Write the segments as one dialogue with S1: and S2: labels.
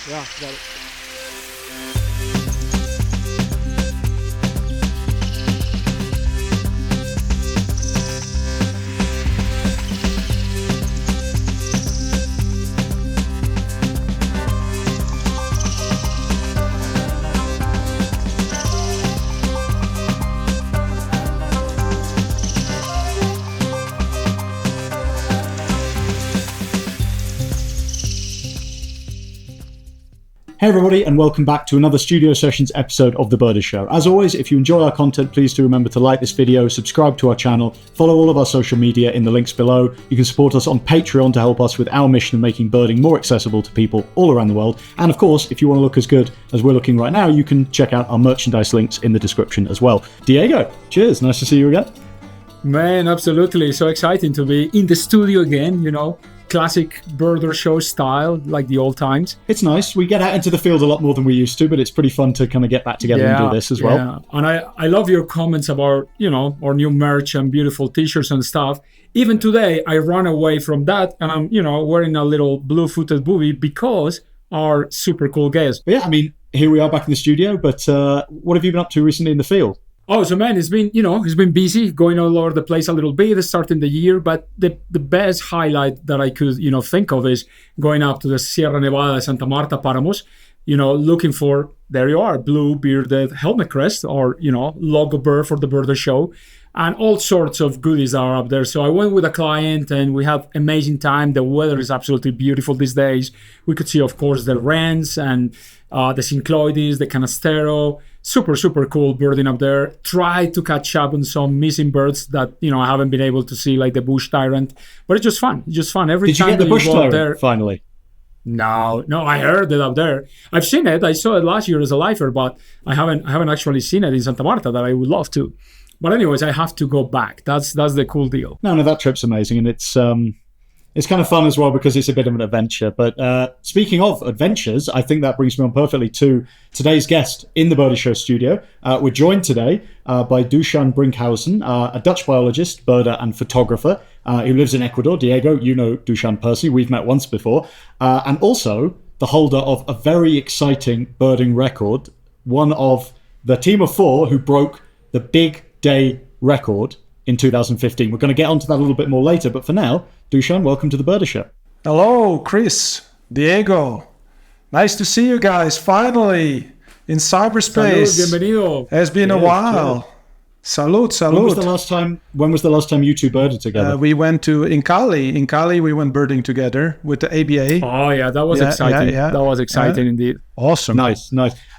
S1: Yeah, got it.
S2: Hey everybody, and welcome back to another Studio Sessions episode of The Birders Show. As always, if you enjoy our content, please do remember to like this video, subscribe to our channel, follow all of our social media in the links below. You can support us on Patreon to help us with our mission of making birding more accessible to people all around the world. And of course, if you want to look as good as we're looking right now, you can check out our merchandise links in the description as well. Diego, cheers, nice to see you again.
S1: Man, absolutely. So exciting to be in the studio again, classic birder show style, like the old times.
S2: It's nice. We get out into the field a lot more than we used to, but it's pretty fun to kind of get back together and do this as well.
S1: Yeah, and I love your comments about, our new merch and beautiful t-shirts and stuff. Even today, I run away from that and I'm, wearing a little blue-footed booby because our super cool guest.
S2: But yeah, I mean, here we are back in the studio, but what have you been up to recently in the field?
S1: Oh, so man, it's been busy, going all over the place a little bit, starting the year. But the best highlight that I could, think of is going up to the Sierra Nevada de Santa Marta Paramos, looking for, there you are, blue bearded helmet crest or, logo bird for the birder show and all sorts of goodies are up there. So I went with a client and we had amazing time. The weather is absolutely beautiful these days. We could see, of course, the wrens and the cincloides, the canastero. Super, super cool birding up there. Try to catch up on some missing birds that, I haven't been able to see, like the bush tyrant. But it's just fun. Every
S2: Did you
S1: time
S2: get the bush tyrant
S1: there,
S2: finally?
S1: No, I heard it up there. I've seen it. I saw it last year as a lifer, but I haven't actually seen it in Santa Marta that I would love to. But anyways, I have to go back. That's the cool deal.
S2: No, that trip's amazing. And it's kind of fun as well because it's a bit of an adventure. But speaking of adventures, I think that brings me on perfectly to today's guest in the Birders Show studio. We're joined today by Dušan Brinkhuizen, a Dutch biologist, birder and photographer who lives in Ecuador. Diego, you know Dušan personally. We've met once before. And also the holder of a very exciting birding record, one of the team of four who broke the big day record in 2015. We're going to get onto that a little bit more later, but for now, Dušan, welcome to the Birders Show.
S3: Hello, Chris, Diego. Nice to see you guys finally in cyberspace.
S1: Salud, bienvenido.
S3: It's been a while.
S2: Cheers.
S3: Salud.
S2: When was the last time you two birded together?
S3: We went in Cali. In Cali, we went birding together with the ABA.
S1: Oh yeah, that was exciting.
S3: Yeah.
S1: That was exciting indeed.
S3: Awesome.
S2: Nice.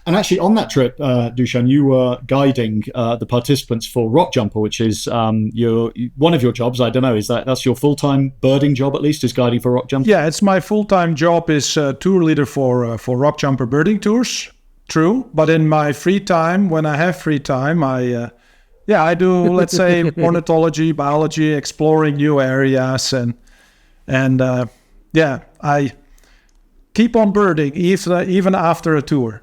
S2: And actually, on that trip, Dušan, you were guiding the participants for Rock Jumper, which is one of your jobs. I don't know, that's your full-time birding job at least, is guiding for Rock Jumper?
S3: Yeah, it's my full-time job is tour leader for Rock Jumper birding tours. True, but in my free time, when I have free time, I do, let's say, ornithology, biology, exploring new areas, and I keep on birding even after a tour.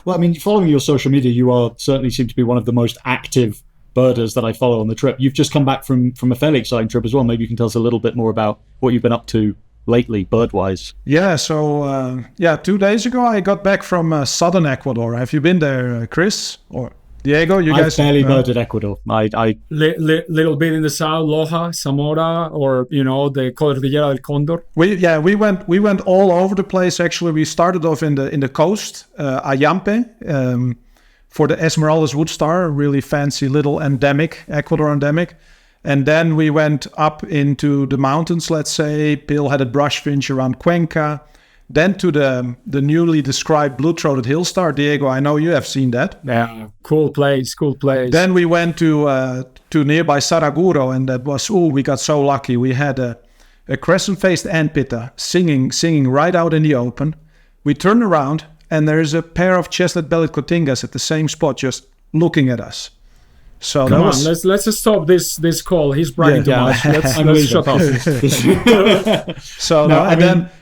S2: Well, I mean, following your social media, you certainly seem to be one of the most active birders that I follow on the trip. You've just come back from a fairly exciting trip as well. Maybe you can tell us a little bit more about what you've been up to lately, bird-wise.
S3: Yeah, so 2 days ago, I got back from southern Ecuador. Have you been there, Chris? Or Diego, you guys?
S2: I've barely birded Ecuador. I
S1: little bit in the south, Loja, Zamora, or the Cordillera del Condor.
S3: We went all over the place. Actually, we started off in the coast, Ayampe, for the Esmeralda's wood star, a really fancy little Ecuador endemic. And then we went up into the mountains, let's say, pale-headed brushfinch around Cuenca. Then to the newly described blue-throated hill star. Diego, I know you have seen that.
S1: Yeah, cool place.
S3: Then we went to nearby Saraguro, and that was, we got so lucky. We had a crescent-faced antpitta singing right out in the open. We turned around, and there's a pair of chestnut-bellied cotingas at the same spot just looking at us. So
S1: Come on, let's stop this call. He's bragging too much. Let's shut up.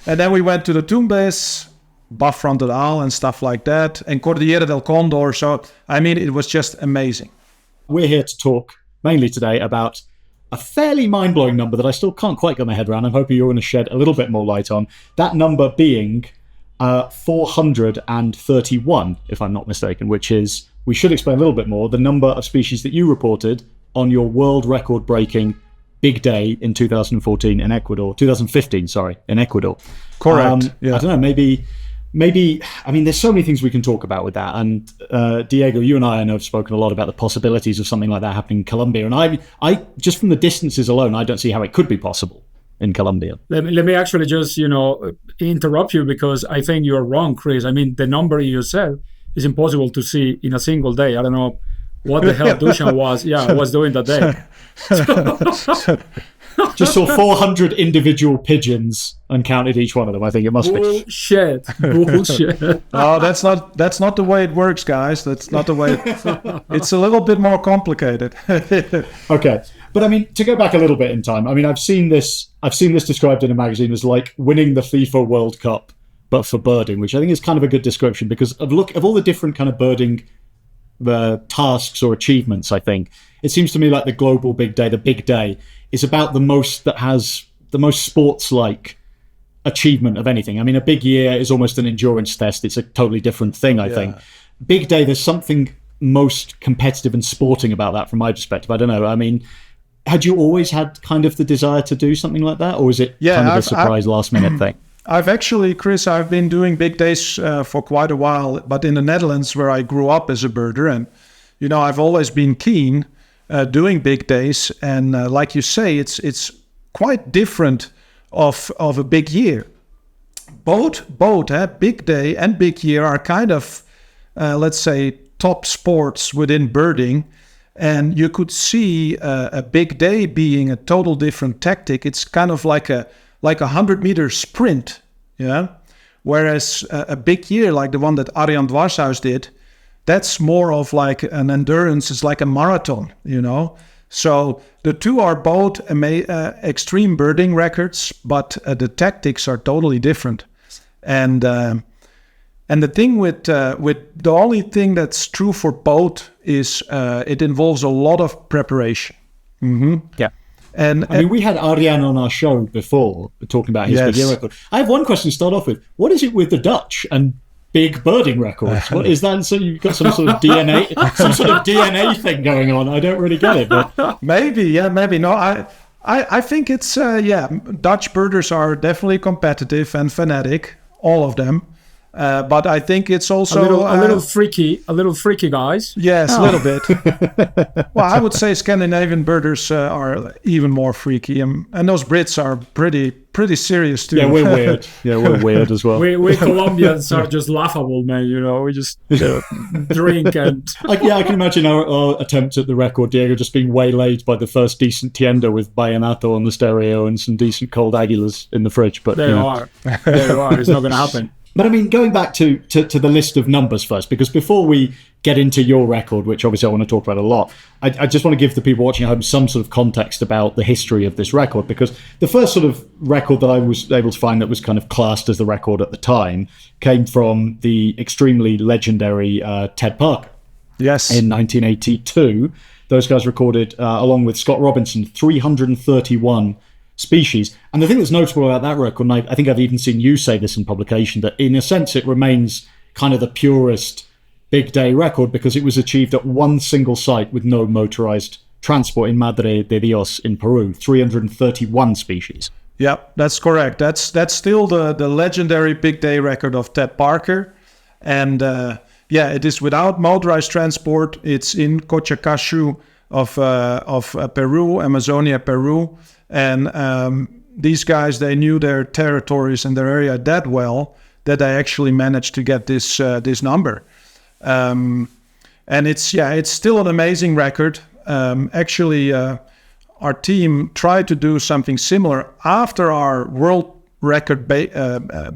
S3: And then we went to the Tumbes, buff-fronted owl and stuff like that, and Cordillera del Condor. So, I mean, it was just amazing.
S2: We're here to talk mainly today about a fairly mind-blowing number that I still can't quite get my head around. I'm hoping you're going to shed a little bit more light on. That number being 431, if I'm not mistaken, which is, we should explain a little bit more, the number of species that you reported on your world record-breaking big day in 2015, in Ecuador.
S3: Correct.
S2: I don't know, maybe, I mean, there's so many things we can talk about with that. And Diego, you and I know have spoken a lot about the possibilities of something like that happening in Colombia. And I just from the distances alone, I don't see how it could be possible in Colombia.
S1: Let me actually just, interrupt you, because I think you're wrong, Chris. I mean, the number you said is impossible to see in a single day. I don't know what the hell Dušan was doing that day.
S2: Just saw 400 individual pigeons and counted each one of them. I think it must be.
S1: Bullshit.
S3: Oh, that's not the way it works, guys. That's not the way. It's a little bit more complicated.
S2: Okay, but I mean, to go back a little bit in time, I mean, I've seen this described in a magazine as like winning the FIFA World Cup, but for birding, which I think is kind of a good description because of all the different kind of birding tasks or achievements. I think it seems to me like the global big day, is about the most sports-like achievement of anything. I mean, a big year is almost an endurance test. It's a totally different thing, I think. Big day, there's something most competitive and sporting about that from my perspective. I don't know. I mean, had you always had kind of the desire to do something like that, or is it kind of a surprise last-minute thing?
S3: I've actually, Chris, I've been doing big days for quite a while, but in the Netherlands where I grew up as a birder, and, I've always been keen doing big days. And like you say, it's quite different of a big year. Both big day and big year are kind of, let's say, top sports within birding. And you could see a big day being a total different tactic. It's kind of like a 100-meter sprint, whereas a big year like the one that Arjan Dwarshuis did, that's more of like an endurance. It's like a marathon, So the two are both extreme birding records, but the tactics are totally different. And the thing with the only thing that's true for both is it involves a lot of preparation. Mm-hmm.
S2: Yeah. And I mean, we had Arjan on our show before talking about his big year record. I have one question to start off with. What is it with the Dutch and big birding records? What is that? So you've got some sort of DNA thing going on. I don't really get it. But
S3: maybe. No, I think it's Dutch birders are definitely competitive and fanatic, all of them. But I think it's also
S1: a little freaky guys.
S3: Yes, a little bit. Well, I would say Scandinavian birders are even more freaky, and those Brits are pretty serious too.
S2: Yeah, we're weird. We're weird as well.
S1: We Colombians are just laughable, man. We just drink and.
S2: I can imagine our attempts at the record, Diego, just being waylaid by the first decent tienda with Vallenato on the stereo and some decent cold Aguilas in the fridge. But
S1: there you are. It's not going to happen.
S2: But I mean, going back to the list of numbers first, because before we get into your record, which obviously I want to talk about a lot, I just want to give the people watching at home some sort of context about the history of this record, because the first sort of record that I was able to find that was kind of classed as the record at the time came from the extremely legendary Ted Parker.
S3: Yes.
S2: In 1982, those guys recorded, along with Scott Robinson, 331 species. And the thing that's notable about that record, and I think I've even seen you say this in publication, that in a sense it remains kind of the purest big day record because it was achieved at one single site with no motorized transport in Madre de Dios in Peru, 331 species.
S3: Yeah, that's correct. That's still the legendary big day record of Ted Parker. And it is without motorized transport. It's in Cochacashu of Peru, Amazonia, Peru. And these guys, they knew their territories and their area that well that they actually managed to get this number. And it's still an amazing record. Actually, our team tried to do something similar after our world record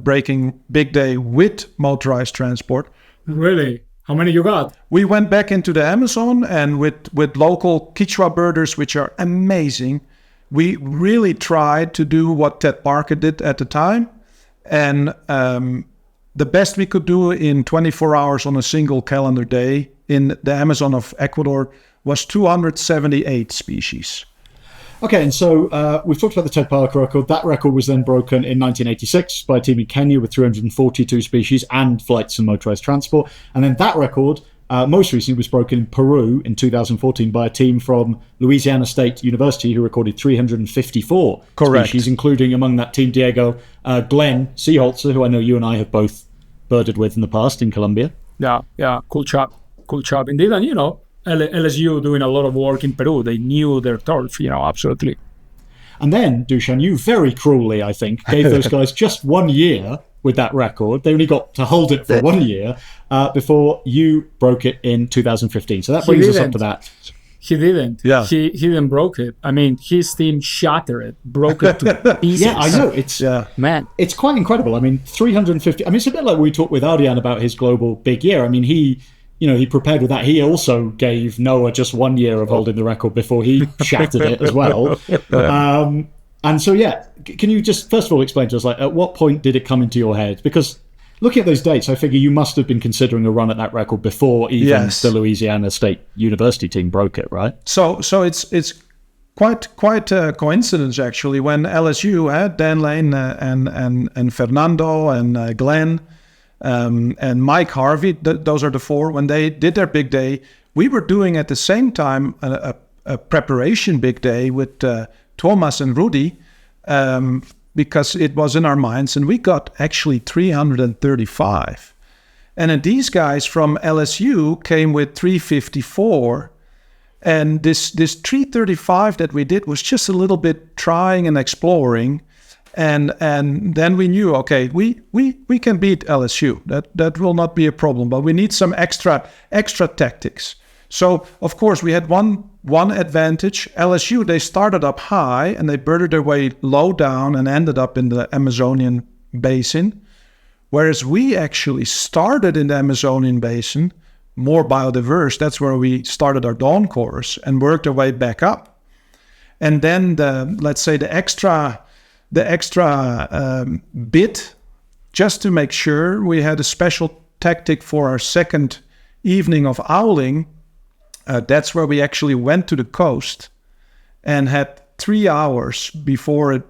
S3: breaking big day with motorized transport.
S1: Really? How many you got?
S3: We went back into the Amazon, and with local Quechua birders, which are amazing, we really tried to do what Ted Parker did at the time. And the best we could do in 24 hours on a single calendar day in the Amazon of Ecuador was 278 species.
S2: Okay, and so we've talked about the Ted Parker record. That record was then broken in 1986 by a team in Kenya with 342 species and flights and motorized transport. And then that record, most recently, was broken in Peru in 2014 by a team from Louisiana State University who recorded 354 species, including among that team Diego Glenn Seeholzer, who I know you and I have both birded with in the past in Colombia.
S1: Yeah, cool job indeed. And, LSU doing a lot of work in Peru. They knew their turf, absolutely.
S2: And then, Dušan, you very cruelly, I think, gave those guys just 1 year with that record. They only got to hold it for 1 year before you broke it in 2015. So that brings us up to that.
S1: He didn't.
S3: Yeah.
S1: He didn't broke it. I mean, his team shattered it, broke it to pieces.
S2: Yeah, I know.
S1: Man.
S2: It's quite incredible. I mean, 350. I mean, it's a bit like we talked with Ardian about his global big year. I mean, he prepared with that. He also gave Noah just 1 year of holding the record before he shattered it as well. And so, can you just first of all explain to us, like, at what point did it come into your head? Because looking at those dates, I figure you must have been considering a run at that record before even the Louisiana State University team broke it, right?
S3: So it's quite a coincidence, actually, when LSU had Dan Lane and Fernando and Glenn and Mike Harvey, those are the four. When they did their big day, we were doing at the same time a preparation big day with Thomas and Rudy, because it was in our minds, and we got actually 335. And then these guys from LSU came with 354. And this 335 that we did was just a little bit trying and exploring. And then we knew, okay, we can beat LSU. That will not be a problem, but we need some extra tactics. So of course we had one advantage. LSU, they started up high and they birded their way low down and ended up in the Amazonian basin, whereas we actually started in the Amazonian basin, more biodiverse. That's where we started our dawn course and worked our way back up. And then the extra bit, just to make sure, we had a special tactic for our second evening of owling. That's where we actually went to the coast and had 3 hours before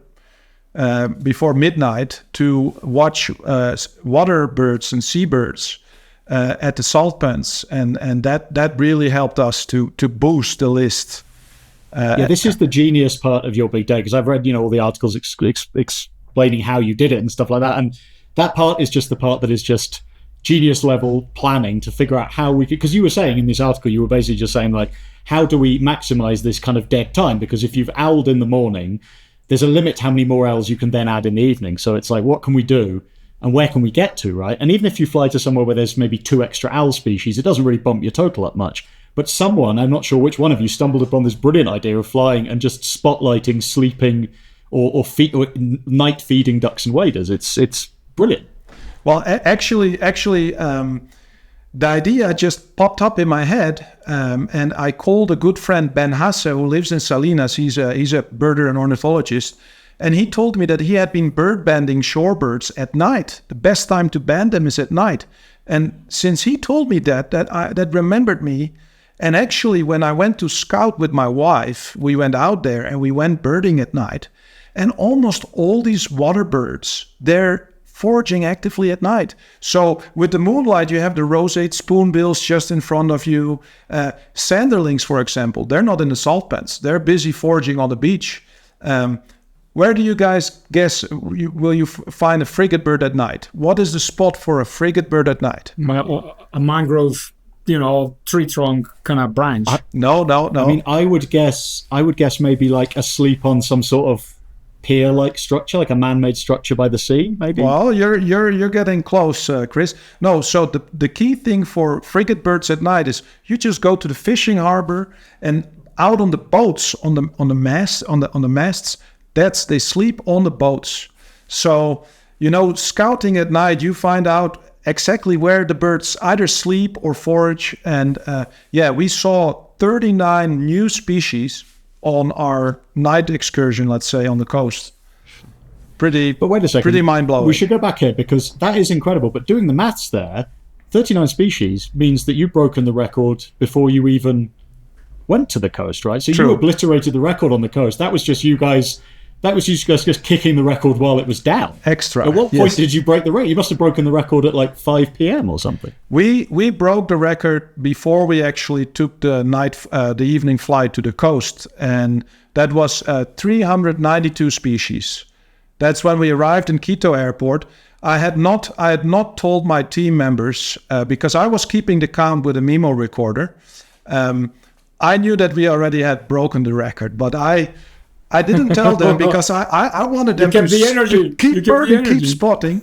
S3: midnight to watch water birds and seabirds at the salt pans, and that really helped us to boost the list.
S2: This is the genius part of your big day, because I've read all the articles explaining how you did it and stuff like that, and that part is just the part that is just genius level planning to figure out how we could, because you were saying in this article, you were basically just saying, like, how do we maximize this kind of dead time? Because if you've owled in the morning, there's a limit to how many more owls you can then add in the evening. So it's like, what can we do and where can we get to, right? And even if you fly to somewhere where there's maybe 2 extra owl species, it doesn't really bump your total up much. But someone, I'm not sure which one of you, stumbled upon this brilliant idea of flying and just spotlighting sleeping or night feeding ducks and waders. It's brilliant.
S3: Well, actually, the idea just popped up in my head, and I called a good friend, Ben Hasse, who lives in Salinas. He's a birder and ornithologist, and he told me that he had been bird banding shorebirds at night. The best time to band them is at night. And since he told me that remembered me. And actually, when I went to scout with my wife, we went out there and we went birding at night. And almost all these water birds, they're foraging actively at night. So with the moonlight, you have the roseate spoonbills just in front of you. Sanderlings, for example, they're not in the salt pans. They're busy foraging on the beach. Where do you guys guess will you find a frigate bird at night? What is the spot for a frigate bird at night?
S1: A mangrove, tree trunk kind of branch.
S3: No.
S2: I mean, I would guess maybe like asleep on some sort of pier-like structure, like a man-made structure by the sea, maybe.
S3: Well, you're getting close, Chris. No, so the key thing for frigate birds at night is you just go to the fishing harbor and out on the boats, on the masts. They sleep on the boats. So scouting at night, you find out exactly where the birds either sleep or forage. And we saw 39 new species on our night excursion, let's say, on the coast.
S2: But wait a second.
S3: Pretty mind-blowing.
S2: We should go back here because that is incredible. But doing the maths there, 39 species means that you've broken the record before you even went to the coast, right? So
S3: True.
S2: you obliterated the record on the coast. That was just you guys. That was you guys just kicking the record while it was down.
S3: Extra.
S2: At what point did you break the record? You must have broken the record at like 5 p.m. or something.
S3: We broke the record before we actually took the evening flight to the coast, and that was 392 species. That's when we arrived in Quito Airport. I had not told my team members because I was keeping the count with a memo recorder. I knew that we already had broken the record, but I didn't tell them because I wanted them to keep birding, keep spotting.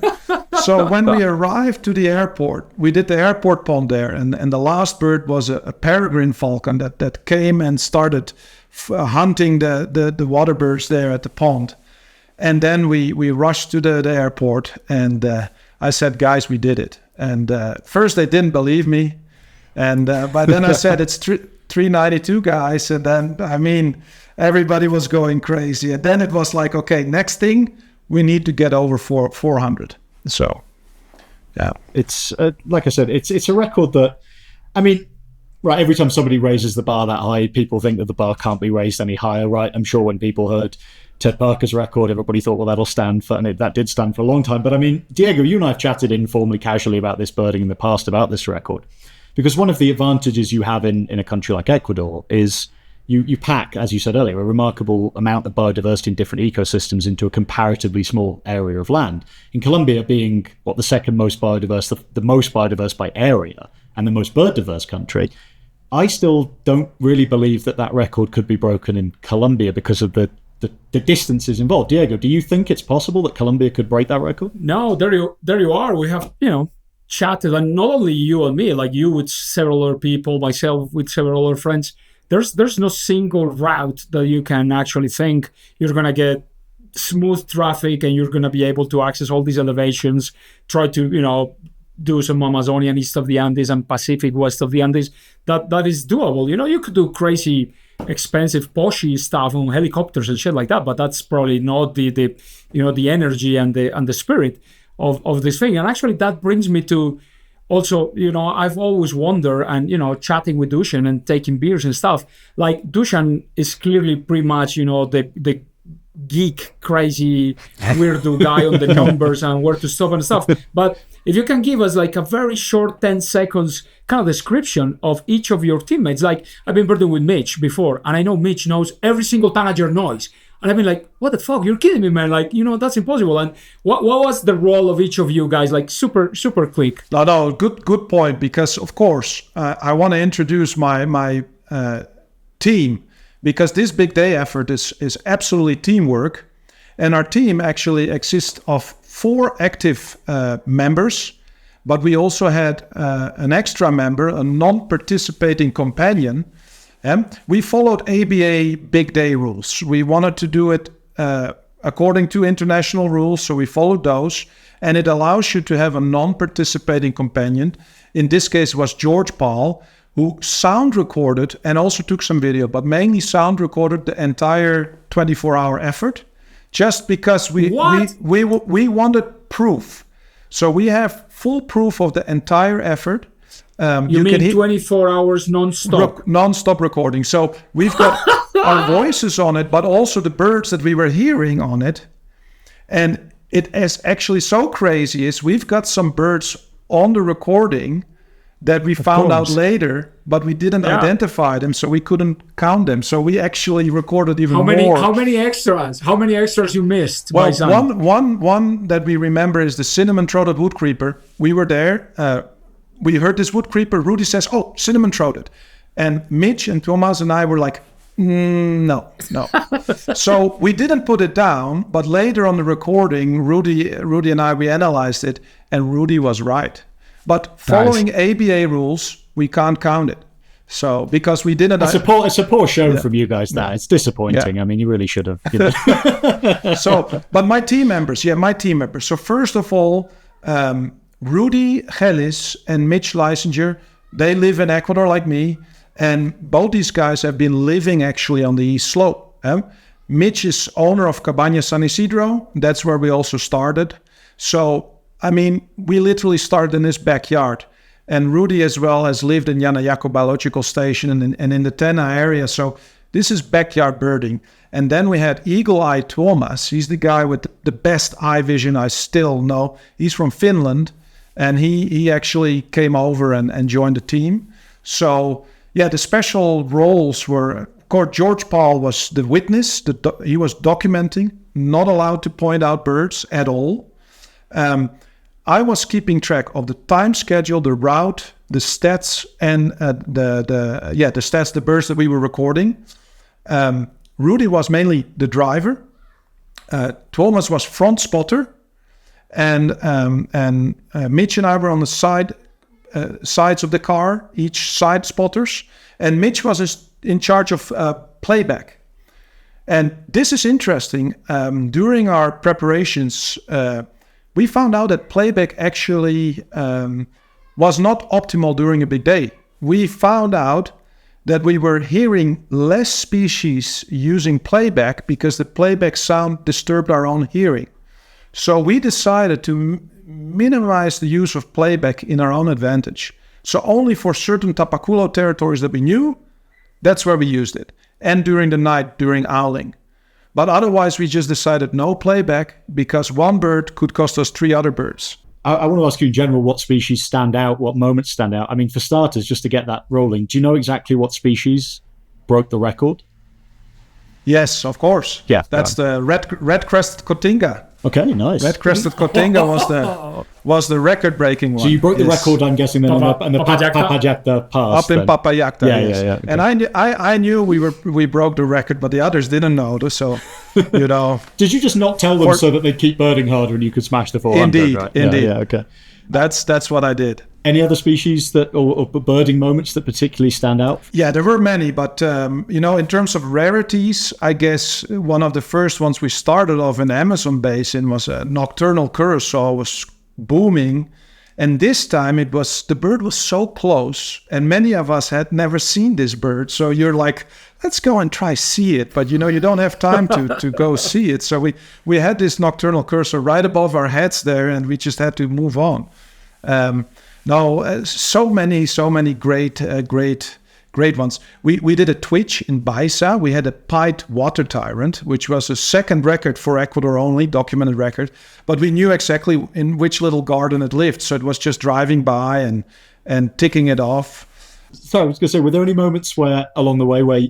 S3: So when we arrived to the airport, we did the airport pond there, and the last bird was a peregrine falcon that came and started hunting the water birds there at the pond. And then we rushed to the airport, and I said, guys, we did it. And first they didn't believe me, and but then I said, it's 392, guys. And then, I mean, everybody was going crazy. And then it was like, okay, next thing, we need to get over 400. So, yeah.
S2: It's, like I said, it's a record that, I mean, right, every time somebody raises the bar that high, people think that the bar can't be raised any higher, right? I'm sure when people heard Ted Parker's record, everybody thought, well, that'll stand for, and that did stand for a long time. But I mean, Diego, you and I have chatted informally, casually about this birding in the past, about this record. Because one of the advantages you have in a country like Ecuador is you pack, as you said earlier, a remarkable amount of biodiversity in different ecosystems into a comparatively small area of land. In Colombia being, what, the second most biodiverse, the most biodiverse by area, and the most bird diverse country, I still don't really believe that record could be broken in Colombia because of the distances involved. Diego, do you think it's possible that Colombia could break that record?
S1: No, there you are. We have, chatted, and not only you and me, like you with several other people, myself with several other friends. There's no single route that you can actually think you're going to get smooth traffic and you're going to be able to access all these elevations, try to, do some Amazonian east of the Andes and Pacific west of the Andes. That is doable. You could do crazy, expensive, poshy stuff on helicopters and shit like that, but that's probably not the energy and the spirit of this thing. And actually that brings me to also, I've always wondered, and, chatting with Dušan and taking beers and stuff, like Dušan is clearly pretty much, the geek, crazy, weirdo guy on the numbers and where to stop and stuff. But if you can give us like a very short 10 seconds kind of description of each of your teammates, like I've been birding with Mitch before, and I know Mitch knows every single tanager noise. And I've been like, what the fuck? You're kidding me, man. Like, that's impossible. And what was the role of each of you guys? Like super, super quick.
S3: No, good point. Because of course, I want to introduce my team, because this big day effort is absolutely teamwork. And our team actually exists of 4 active members, but we also had an extra member, a non-participating companion. We followed ABA big day rules. We wanted to do it according to international rules, so we followed those. And it allows you to have a non-participating companion. In this case, it was George Paul, who sound recorded and also took some video, but mainly sound recorded the entire 24-hour effort, just because we wanted proof. So we have full proof of the entire effort.
S1: You mean 24 hours non-stop?
S3: Non-stop recording. So we've got our voices on it, but also the birds that we were hearing on it. And it is actually so crazy is we've got some birds on the recording that we found out later, but we didn't identify them, so we couldn't count them. So we actually recorded even more.
S1: How many extras? How many extras you missed?
S3: Well, one that we remember is the cinnamon-throated wood creeper. We were there. We heard this wood creeper. Rudy says, "Oh, cinnamon-throated," and Mitch and Thomas and I were like, "No." So we didn't put it down. But later on the recording, Rudy and I, we analyzed it, and Rudy was right. But following ABA rules, we can't count it. So because we didn't.
S2: It's a poor show from you guys. That it's disappointing. I mean, you really should have.
S3: But my team members. So first of all, Rudy Gelis and Mitch Leisinger, they live in Ecuador like me, and both these guys have been living actually on the East Slope. Mitch is owner of Cabaña San Isidro. That's where we also started. So, I mean, we literally started in his backyard. And Rudy as well has lived in Yanayaco Biological Station and in the Tena area. So this is backyard birding. And then we had Eagle Eye Tuomas. He's the guy with the best eye vision I still know. He's from Finland. And he actually came over and joined the team. So, yeah, the special roles were, of course, George Paul was the witness. He was documenting, not allowed to point out birds at all. I was keeping track of the time schedule, the route, the stats, and the stats, the birds that we were recording. Rudy was mainly the driver. Thomas was front spotter. And Mitch and I were on the sides of the car, each side spotters. And Mitch was in charge of playback. And this is interesting. During our preparations, we found out that playback actually was not optimal during a big day. We found out that we were hearing less species using playback because the playback sound disturbed our own hearing. So we decided to minimize the use of playback in our own advantage. So only for certain Tapaculo territories that we knew, that's where we used it. And during the night, during owling. But otherwise, we just decided no playback because one bird could cost us 3 other birds.
S2: I want to ask you in general what species stand out, what moments stand out. I mean, for starters, just to get that rolling, do you know exactly what species broke the record?
S3: Yes, of course.
S2: Yeah.
S3: That's the red-crested cotinga.
S2: Okay, nice.
S3: Red-crested cotinga was the record-breaking one.
S2: So you broke the record, I'm guessing, then on the Papayacta Pass.
S3: Up in Papayacta, yes.
S2: Yeah. Okay.
S3: And I knew we broke the record, but the others didn't know. So, you know.
S2: Did you just not tell them so that they'd keep birding harder and you could smash the 400?
S3: Indeed.
S2: Yeah, okay.
S3: That's what I did.
S2: Any other species that or birding moments that particularly stand out?
S3: Yeah, there were many, but in terms of rarities, I guess one of the first ones we started off in the Amazon basin was a nocturnal curassaw was booming, and this time the bird was so close, and many of us had never seen this bird. So you're like, let's go and try see it, but you don't have time to go see it. So we had this nocturnal curassaw right above our heads there, and we just had to move on. So many great ones. We did a twitch in Baiza. We had a pied water tyrant, which was a second record for Ecuador only, documented record. But we knew exactly in which little garden it lived. So it was just driving by and ticking it off.
S2: So I was going to say, were there any moments where along the way where,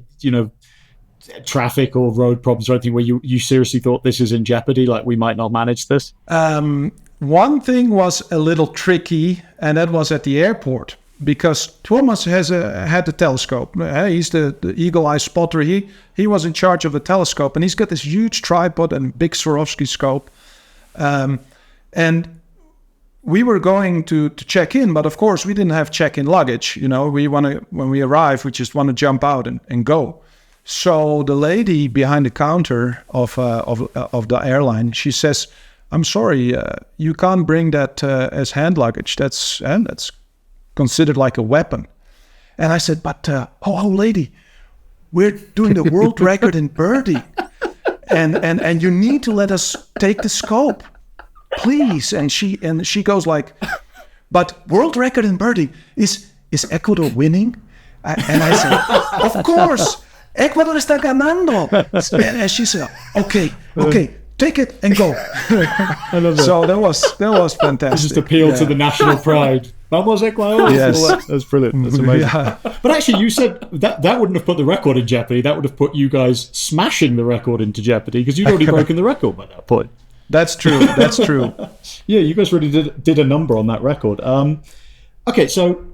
S2: traffic or road problems or anything where you seriously thought this is in jeopardy, like we might not manage this?
S3: One thing was a little tricky, and that was at the airport, because Thomas had the telescope. He's the eagle eye spotter. He was in charge of the telescope, and he's got this huge tripod and big Swarovski scope. And we were going to check in, but of course we didn't have check-in luggage. When we arrive, we just want to jump out and go. So the lady behind the counter of the airline, she says, "I'm sorry, you can't bring that as hand luggage. That's considered like a weapon." And I said, "But lady, we're doing the world record in birdie, and you need to let us take the scope, please." And she goes like, "But world record in birdie is Ecuador winning?" And I said, "Of course, Ecuador está ganando." And she said, "Okay. Take it and go."
S2: I love that.
S3: So that was fantastic.
S2: Just appeal to the national pride. Vamos Ecuador.
S3: Yes.
S2: That's brilliant. That's amazing.
S3: Yeah.
S2: But actually, you said that wouldn't have put the record in jeopardy. That would have put you guys smashing the record into jeopardy because you'd already broken the record by that point.
S3: That's true.
S2: Yeah, you guys really did a number on that record. Okay, so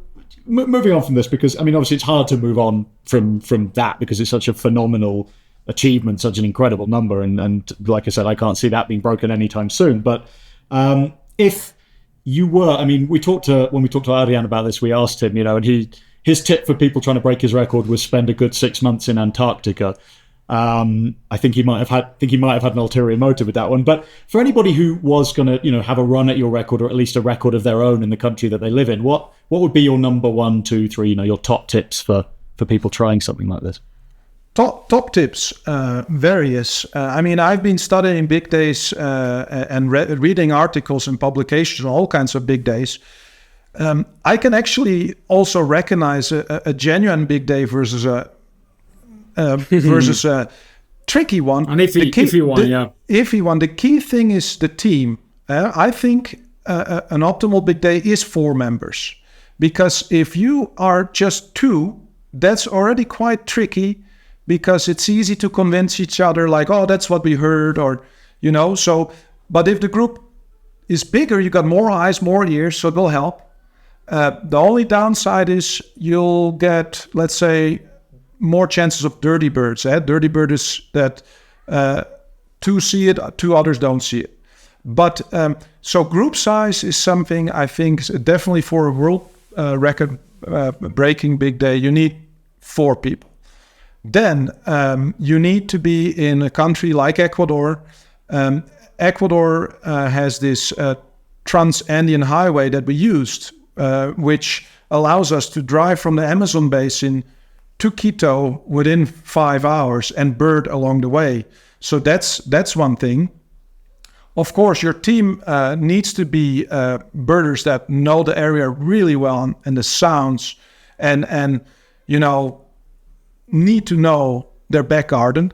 S2: moving on from this, because I mean, obviously, it's hard to move on from that because it's such a phenomenal achievement, such an incredible number, and like I said, I can't see that being broken anytime soon. But if you were, I mean, when we talked to Adrian about this, we asked him, and his tip for people trying to break his record was spend a good 6 months in Antarctica. I think he might have had an ulterior motive with that one. But for anybody who was going to, have a run at your record, or at least a record of their own in the country that they live in, what would be your number 1, 2, 3, your top tips for people trying something like this?
S3: Top tips, various. I mean, I've been studying big days and reading articles and publications on all kinds of big days. I can actually also recognize a genuine big day versus a tricky one.
S1: An iffy one, yeah.
S3: Iffy one. The key thing is the team. I think an optimal big day is 4 members. Because if you are just 2, that's already quite tricky, because it's easy to convince each other like, oh, that's what we heard, or, so, but if the group is bigger, you got more eyes, more ears, so it will help. The only downside is you'll get, let's say, more chances of dirty birds. Dirty bird is that 2 see it, 2 others don't see it. But so group size is something I think definitely for a world record breaking big day, you need 4 people. Then you need to be in a country like Ecuador. Ecuador has this trans-Andean highway that we used, which allows us to drive from the Amazon basin to Quito within 5 hours and bird along the way. So that's one thing. Of course, your team needs to be birders that know the area really well and the sounds, and need to know their back garden.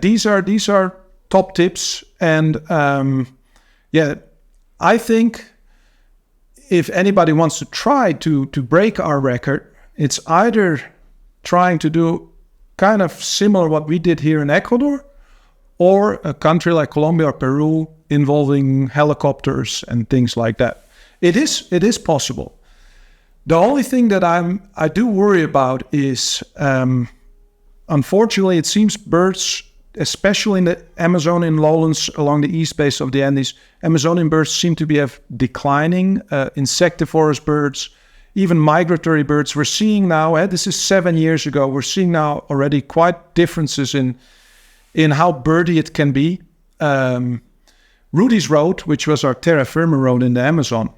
S3: These are top tips. And I think if anybody wants to try to break our record, it's either trying to do kind of similar what we did here in Ecuador, or a country like Colombia or Peru involving helicopters and things like that. It is possible. The only thing that I do worry about is, unfortunately, it seems birds, especially in the Amazonian lowlands along the east base of the Andes, Amazonian birds seem to be declining. Insectivorous birds, even migratory birds. We're seeing now, this is 7 years ago, we're seeing now already quite differences in how birdy it can be. Rudy's Road, which was our terra firma road in the Amazon,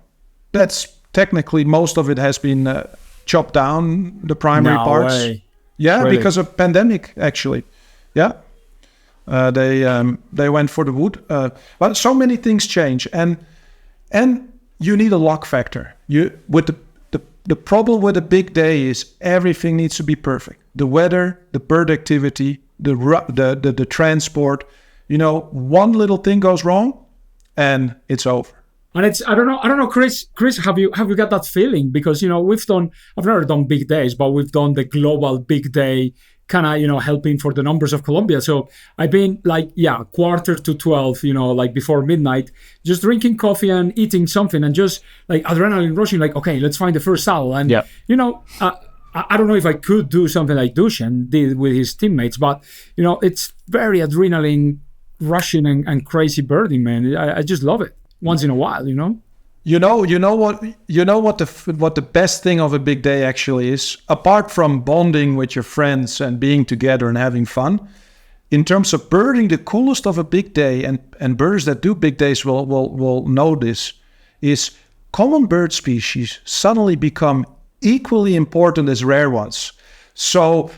S3: that's technically most of it has been chopped down, the primary parts.
S1: Way.
S3: Yeah,
S1: Really?
S3: because of pandemic, actually. Yeah. They went for the wood. But so many things change. And you need a lock factor. The problem with a big day is everything needs to be perfect. The weather, the bird activity, the transport. One little thing goes wrong and it's over.
S1: And I don't know, Chris, have you got that feeling? Because, I've never done big days, but we've done the global big day kind of, helping for the numbers of Colombia. So I've been like, 11:45, like before midnight, just drinking coffee and eating something and just like adrenaline rushing, like, okay, let's find the first owl. And, I don't know if I could do something like Dušan did with his teammates, but, it's very adrenaline rushing and crazy birding, man. I just love it. Once in a while, You know what the best thing of a big day actually is, apart from bonding with your friends and being together and having fun. In terms of birding, the coolest of a big day, and birders that do big days will know this, is common bird species suddenly become equally important as rare ones. So,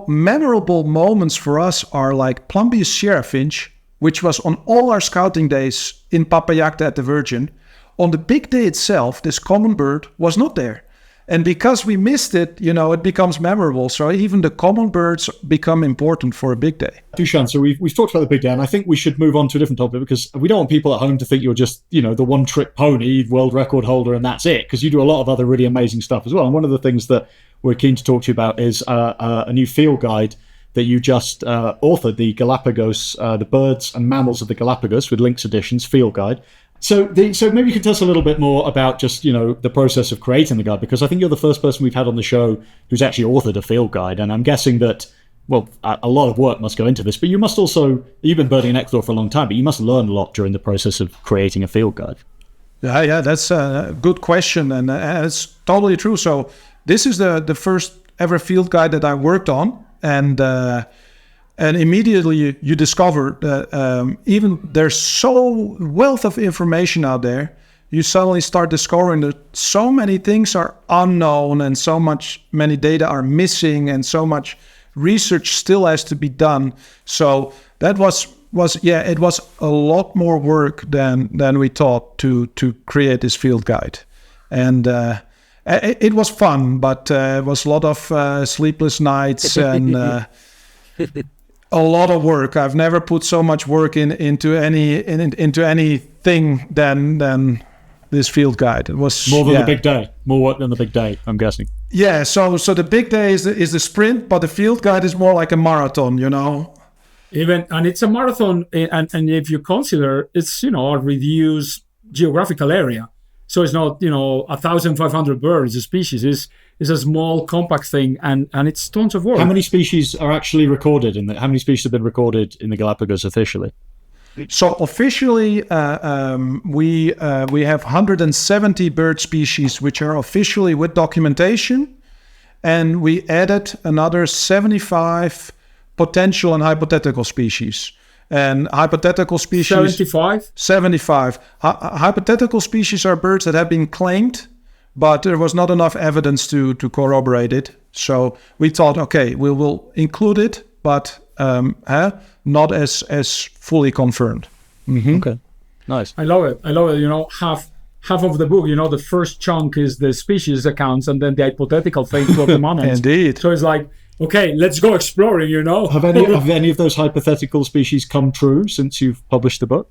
S1: memorable moments for us are like Plumbeous Sierra Finch, which was on all our scouting days in Papayacta at the Virgin. On the big day itself, this common bird was not there. And because we missed it, it becomes memorable. So even the common birds become important for a big day.
S2: Dušan, so we've talked about the big day, and I think we should move on to a different topic, because we don't want people at home to think you're just, the one-trick pony, world record holder, and that's it, because you do a lot of other really amazing stuff as well. And one of the things that we're keen to talk to you about is a new field guide that you just authored, the Galapagos, the Birds and Mammals of the Galapagos with Links Editions field guide. So maybe you could tell us a little bit more about just, the process of creating the guide, because I think you're the first person we've had on the show who's actually authored a field guide. And I'm guessing that, a lot of work must go into this, but you've been birding in Ecuador for a long time, but you must learn a lot during the process of creating a field guide.
S3: Yeah, that's a good question. And it's totally true. So this is the first ever field guide that I worked on. And immediately you discover that even there's so wealth of information out there, you suddenly start discovering that so many things are unknown and many data are missing and so much research still has to be done. So that was it was a lot more work than we thought to create this field guide, and it was fun, but it was a lot of sleepless nights and a lot of work. I've never put so much work into anything than this field guide. It was
S2: more than the big day, more work than the big day, I'm guessing.
S3: Yeah, so the big day is the sprint, but the field guide is more like a marathon,
S1: And it's a marathon, and if you consider it's a reduced geographical area, so it's not 1,500 birds. A species is a small, compact thing, and it's tons of work.
S2: How many species are actually recorded how many species have been recorded in the Galapagos officially?
S3: So officially, we have 170 bird species which are officially with documentation, and we added another 75 potential and hypothetical species. And hypothetical species... 75. Hypothetical species are birds that have been claimed, but there was not enough evidence to corroborate it. So we thought, okay, we will include it, but not as fully confirmed.
S2: Mm-hmm. Okay, nice.
S1: I love it. Half of the book, the first chunk is the species accounts, and then the hypothetical thing for the moment.
S3: Indeed.
S1: So it's like, okay, let's go exploring,
S2: Have any of those hypothetical species come true since you've published the book?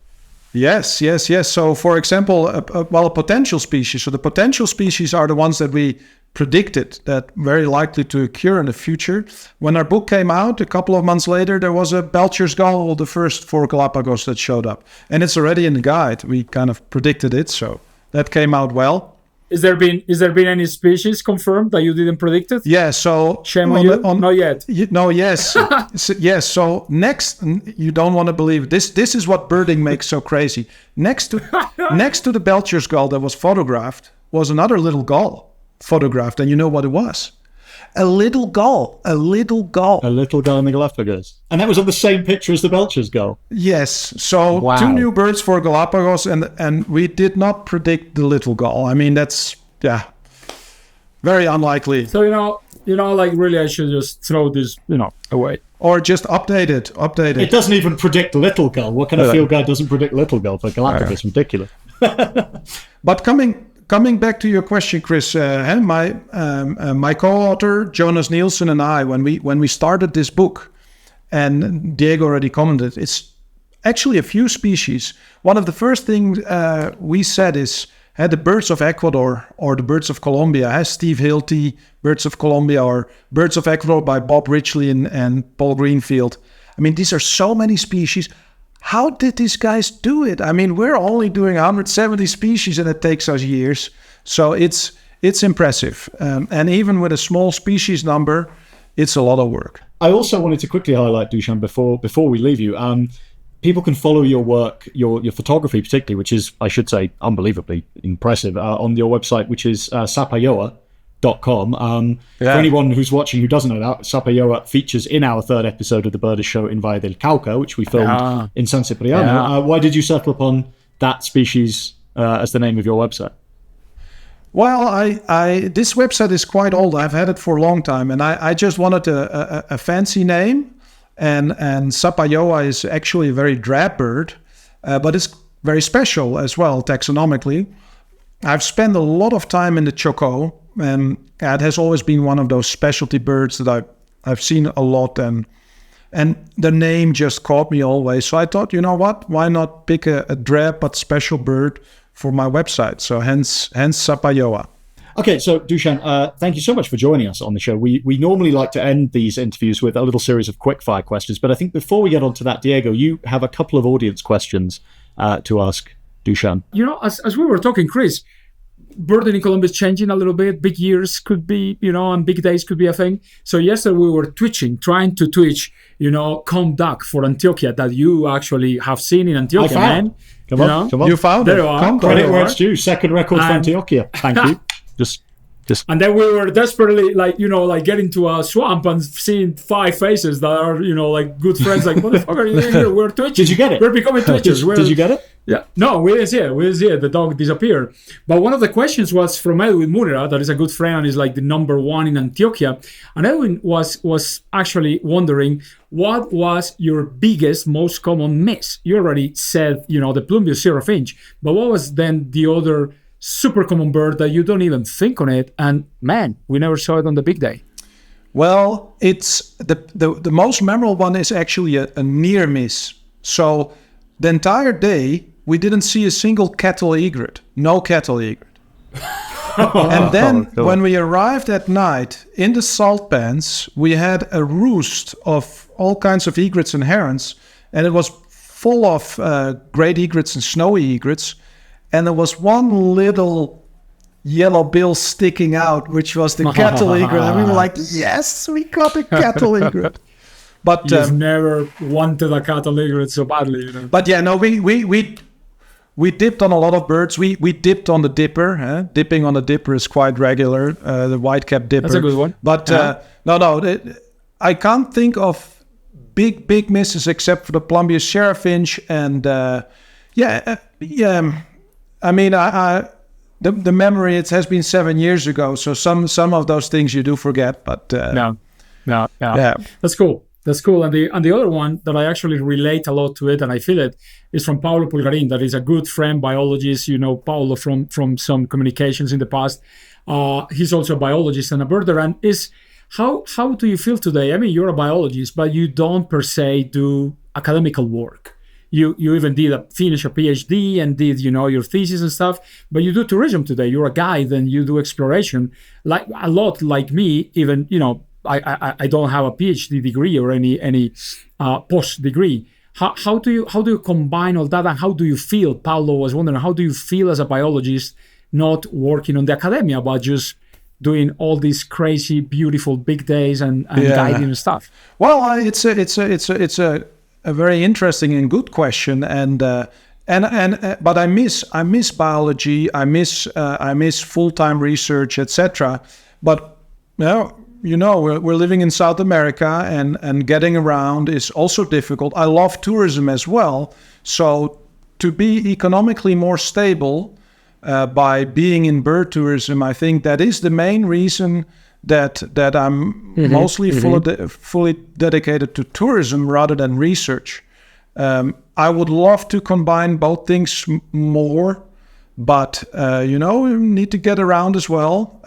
S3: Yes. So, for example, a potential species. So the potential species are the ones that we predicted that very likely to occur in the future. When our book came out, a couple of months later, there was a Belcher's gull, the first for Galapagos, that showed up. And it's already in the guide. We kind of predicted it, so that came out well.
S1: Is there been any species confirmed that you didn't predict it?
S3: Yeah, so...
S1: Shame on you? Not yet.
S3: Yes. Yes, so next, you don't want to believe, this is what birding makes so crazy. Next to the Belcher's gull that was photographed was another little gull photographed, and you know what it was? A little gull.
S2: A little gull in the Galapagos. And that was on the same picture as the Belcher's gull?
S3: Yes. So wow. 2 new birds for Galapagos, and we did not predict the little gull. I mean, that's, very unlikely.
S1: So, really I should just throw this, away.
S3: Or just update it.
S2: It doesn't even predict little gull. What kind of field guide doesn't predict little gull for Galapagos? Ridiculous.
S3: But Coming back to your question, Chris, my co-author Jonas Nielsen and I, when we started this book, and Diego already commented, it's actually a few species. One of the first things we said is the birds of Ecuador or the birds of Colombia. Steve Hilty, Birds of Colombia, or Birds of Ecuador by Bob Ridgely and Paul Greenfield. I mean, these are so many species. How did these guys do it? I mean, we're only doing 170 species and it takes us years. So it's impressive. And even with a small species number, it's a lot of work.
S2: I also wanted to quickly highlight, Dušan, before we leave you, people can follow your work, your photography particularly, which is, I should say, unbelievably impressive, on your website, which is sapayoa.com. For anyone who's watching who doesn't know that, Sapayoa features in our 3rd episode of the Birders Show in Valle del Cauca, which we filmed in San Cipriano. Why did you settle upon that species as the name of your website?
S3: Well, this website is quite old. I've had it for a long time, and I just wanted a fancy name. And Sapayoa is actually a very drab bird, but it's very special as well taxonomically. I've spent a lot of time in the Chocó, and it has always been one of those specialty birds that I've seen a lot, and the name just caught me always. So I thought, you know what, why not pick a drab but special bird for my website? So hence Sapayoa.
S2: Okay, so Dušan, thank you so much for joining us on the show. We normally like to end these interviews with a little series of quick-fire questions, but I think before we get on to that, Diego, you have a couple of audience questions to ask Dušan.
S1: As we were talking, Chris, birding in Colombia is changing a little bit. Big years could be, and big days could be a thing. So yesterday we were trying to twitch, come duck for Antioquia that you actually have seen in Antioquia, man.
S2: Come on.
S3: You found
S1: there
S3: it.
S1: You are.
S2: Credit where it's due. Second record for Antioquia. Thank you. Just
S1: And then we were desperately like getting to a swamp and seeing 5 faces that are, like good friends. Like, what the fuck are you doing here? We're twitching.
S2: Did you get it?
S1: We're becoming twitchers.
S2: Did you get it?
S1: Yeah. No, we didn't see it. The dog disappeared. But one of the questions was from Edwin Munera, that is a good friend and is like the number 1 in Antioquia. And Edwin was actually wondering, what was your biggest, most common miss? You already said, the plumbous serafinch. But what was then the other super common bird that you don't even think on it, and man, we never saw it on the big day?
S3: Well, it's the most memorable one is actually a near miss. So the entire day we didn't see a single cattle egret, no cattle egret. And then when we arrived at night in the salt pans, we had a roost of all kinds of egrets and herons, and it was full of great egrets and snowy egrets. And there was one little yellow bill sticking out, which was the cattle egret. And we were like, yes, we got a cattle egret. But
S1: you've never wanted a cattle egret so badly,
S3: But yeah, no, we dipped on a lot of birds. We dipped on the dipper. Dipping on the dipper is quite regular. The white-capped dipper.
S1: That's a good one.
S3: But I can't think of big misses except for the plumbous serafinch and I mean, the memory, it has been 7 years ago, so some of those things you do forget, but
S1: no. That's cool. And the other one that I actually relate a lot to it, and I feel it, is from Paulo Pulgarin, that is a good friend, biologist. Paulo from some communications in the past. He's also a biologist and a birder. And how do you feel today? I mean, you're a biologist, but you don't per se do academical work. You even finish a PhD and did, your thesis and stuff, but you do tourism today. You're a guide and you do exploration, like a lot like me. Even, I don't have a PhD degree or any post degree. How do you combine all that, and how do you feel? Paulo was wondering, how do you feel as a biologist, not working on the academia, but just doing all these crazy, beautiful big days and guiding and stuff?
S3: Well, it's a very interesting and good question, but I miss biology, I miss full-time research, etc. But we're living in South America, and getting around is also difficult. I love tourism as well, so to be economically more stable by being in bird tourism, I think that is the main reason that I'm mostly fully dedicated to tourism rather than research. I would love to combine both things more, but you need to get around as well.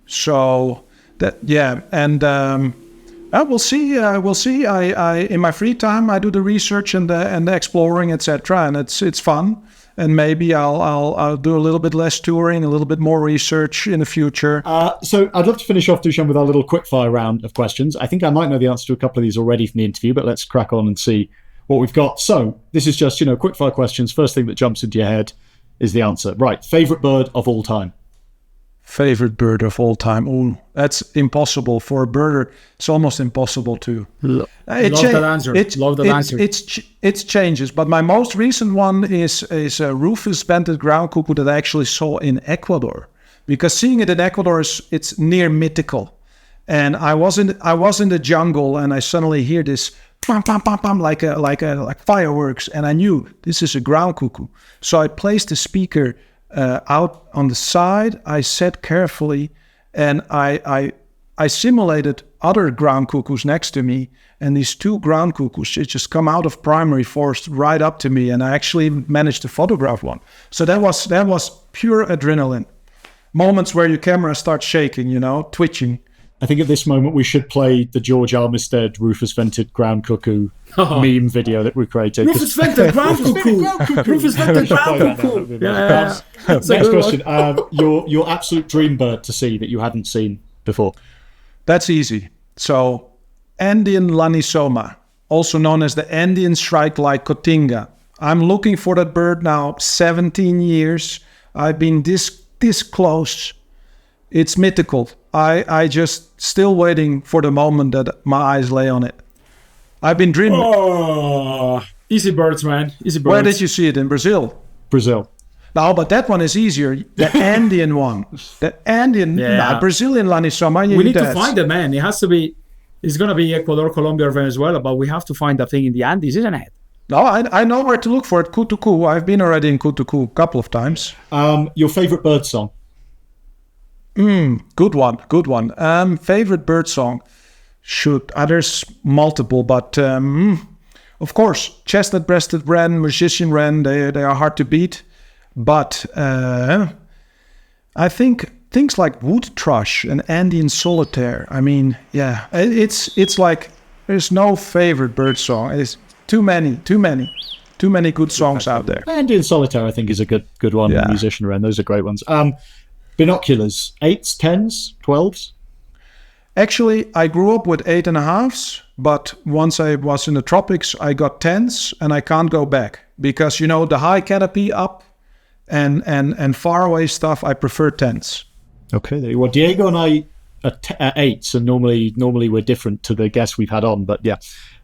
S3: So that we'll see. We'll see. I in my free time I do the research and the exploring, etc. And it's fun. And maybe I'll do a little bit less touring, a little bit more research in the future.
S2: So I'd love to finish off, Dušan, with our little quickfire round of questions. I think I might know the answer to a couple of these already from the interview, but let's crack on and see what we've got. So this is just, quickfire questions. First thing that jumps into your head is the answer. Right. Favorite bird of all time?
S3: Favorite bird of all time? Oh, that's impossible for a birder. It's almost impossible to.
S1: Love that answer.
S3: It changes, but my most recent one is a rufous vented ground cuckoo that I actually saw in Ecuador, because seeing it in Ecuador it's near mythical. And I was in the jungle, and I suddenly hear this pam pam pam pam like fireworks, and I knew this is a ground cuckoo. So I placed the speaker out on the side. I sat carefully, and I simulated other ground cuckoos next to me, and these 2 ground cuckoos just come out of primary forest right up to me, and I actually managed to photograph one. So that was pure adrenaline. Moments where your camera starts shaking, twitching.
S2: I think at this moment we should play the George Armistead Rufus Vented Ground Cuckoo meme video that we created.
S1: Rufus Vented Ground Cuckoo! Rufus Vented Ground Cuckoo! Yeah.
S2: Next question. Your absolute dream bird to see that you hadn't seen before?
S3: That's easy. So, Andean Lanisoma, also known as the Andean shrike-like cotinga. I'm looking for that bird now 17 years. I've been this close. It's mythical. I just still waiting for the moment that my eyes lay on it. I've been dreaming.
S1: Oh, easy birds, man. Easy birds.
S3: Where did you see it? In Brazil?
S2: Brazil.
S3: No, but that one is easier. The Andean one. The Andean, Brazilian Lanisoma.
S1: We need to find it, man. It has to be, it's going to be Ecuador, Colombia, or Venezuela, but we have to find that thing in the Andes, isn't it?
S3: No, I know where to look for it. Kutuku. I've been already in Kutuku a couple of times.
S2: Your favorite bird song?
S3: Good one. Favorite bird song? There's multiple, but of course, chestnut-breasted wren, magician wren, they are hard to beat. But I think things like wood thrush and Andean solitaire. I mean, yeah, it's like there's no favorite bird song. It's too many good songs out there.
S2: Andean solitaire, I think, is a good one. Yeah. Musician wren, those are great ones. Binoculars, 8s, 10s, 12s?
S3: Actually, I grew up with 8.5s, but once I was in the tropics, I got 10s, and I can't go back because, the high canopy up and far away stuff, I prefer 10s.
S2: Okay, well, Diego and I are 8s, and normally we're different to the guests we've had on, but yeah.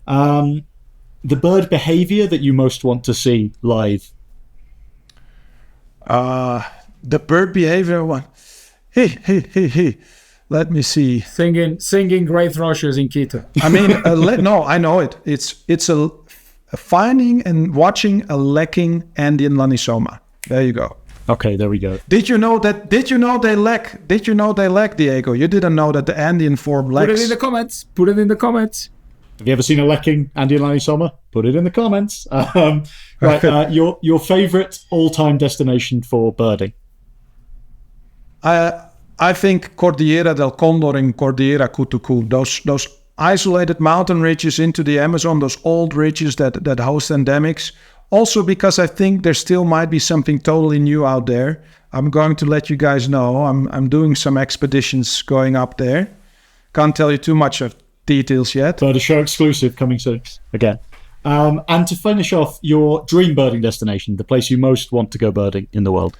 S2: The bird behavior that you most want to see live?
S3: The bird behavior one. Hey. Let me see.
S1: Singing gray thrushes in Quito.
S3: I mean, no, I know it. It's a finding and watching a lacking Andean Lanisoma. There you go.
S2: Okay, there we go.
S3: Did you know they lack? Diego? You didn't know that the Andean form lacks.
S1: Put it in the comments.
S2: Have you ever seen a lacking Andean Lanisoma? Put it in the comments. Right, your favorite all-time destination for birding?
S3: I think Cordillera del Condor and Cordillera Cutucu, those isolated mountain ridges into the Amazon, those old ridges that host endemics. Also because I think there still might be something totally new out there. I'm going to let you guys know. I'm doing some expeditions going up there. Can't tell you too much of details yet.
S2: But a show exclusive coming soon again. And to finish off, your dream birding destination, the place you most want to go birding in the world.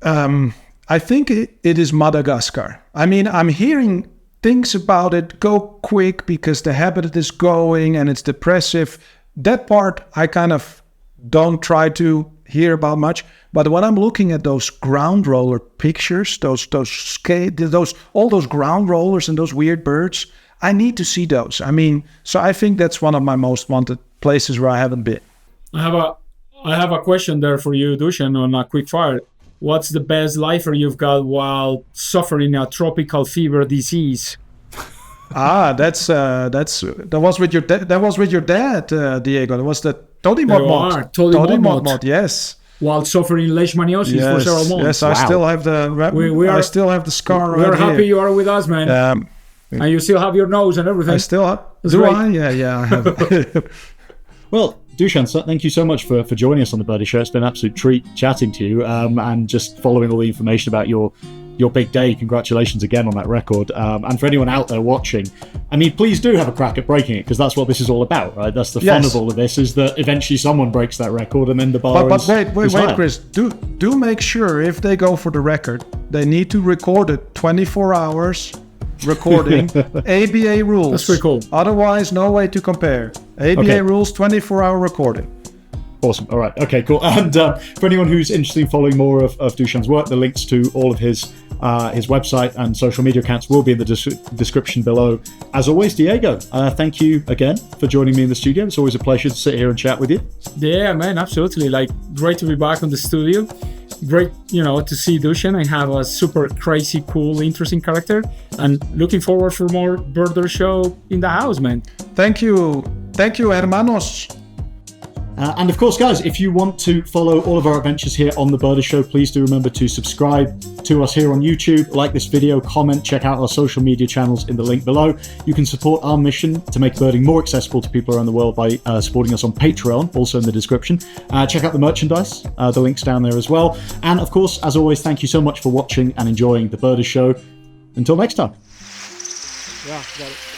S3: I think it is Madagascar. I mean, I'm hearing things about it go quick because the habitat is going and it's depressive. That part I kind of don't try to hear about much. But when I'm looking at those ground roller pictures, all those ground rollers and those weird birds, I need to see those. I mean, so I think that's one of my most wanted places where I haven't been. I
S1: have a question there for you, Dušan, on a quick fire. What's the best lifer you've got while suffering a tropical fever disease?
S3: That was with your dad, Diego. That was the Todimodmod.
S1: Todimodmod,
S3: yes.
S1: While suffering leishmaniosis for several months.
S3: Yes, I still have I still have the scar.
S1: We're happy you are with us, man. And you still have your nose and everything.
S3: I still have. Do I? Yeah, I have.
S2: Well, Dušan, thank you so much for joining us on the Birdie Show. It's been an absolute treat chatting to you and just following all the information about your big day. Congratulations again on that record. And for anyone out there watching, I mean, please do have a crack at breaking it because that's what this is all about, right? That's the fun of all of this, is that eventually someone breaks that record and then the bar
S3: But wait, Chris. Do make sure if they go for the record, they need to record it 24 hours recording. ABA rules.
S1: That's pretty cool.
S3: Otherwise, no way to compare. ABA rules, 24-hour recording.
S2: Awesome. All right. Okay, cool. And for anyone who's interested in following more of Dušan's work, the links to all of his website and social media accounts will be in the description below. As always, Diego, thank you again for joining me in the studio. It's always a pleasure to sit here and chat with you.
S1: Yeah, man, absolutely. Like, great to be back on the studio. Great, to see Dušan and have a super crazy, cool, interesting character. And looking forward for more Birder Show in the house, man.
S3: Thank you, hermanos.
S2: And of course, guys, if you want to follow all of our adventures here on The Birder Show, please do remember to subscribe to us here on YouTube, like this video, comment, check out our social media channels in the link below. You can support our mission to make birding more accessible to people around the world by supporting us on Patreon, also in the description. Check out the merchandise, the link's down there as well. And of course, as always, thank you so much for watching and enjoying The Birder Show. Until next time.
S1: Yeah, got it.